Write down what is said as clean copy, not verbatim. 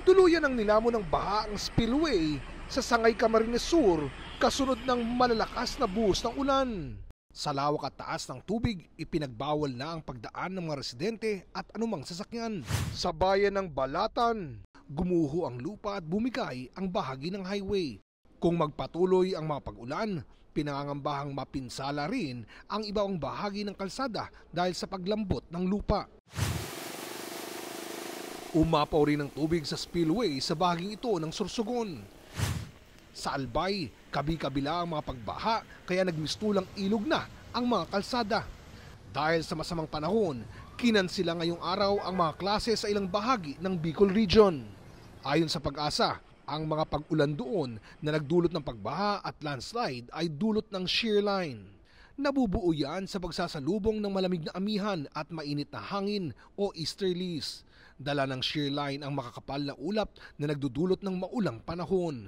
Tuluyan ang nilamon ng baha ang spillway sa Sangay Camarines Sur kasunod ng malalakas na buhos ng ulan. Sa lawak at taas ng tubig, ipinagbawal na ang pagdaan ng mga residente at anumang sasakyan. Sa bayan ng Balatan, gumuho ang lupa at bumigay ang bahagi ng highway. Kung magpatuloy ang mga pag-ulan, pinangangambahang mapinsala rin ang ibang bahagi ng kalsada dahil sa paglambot ng lupa. Umapaw rin ang tubig sa spillway sa bahaging ito ng Sorsogon. Sa Albay, kabi-kabila ang mga pagbaha kaya nagmistulang ilog na ang mga kalsada. Dahil sa masamang panahon, kinansila ngayong araw ang mga klase sa ilang bahagi ng Bicol Region. Ayon sa Pag-asa, ang mga pag-ulan doon na nagdulot ng pagbaha at landslide ay dulot ng shear line. Nabubuo yan sa pagsasalubong ng malamig na amihan at mainit na hangin o easterlies. Dala ng shear line ang makakapal na ulap na nagdudulot ng maulang panahon.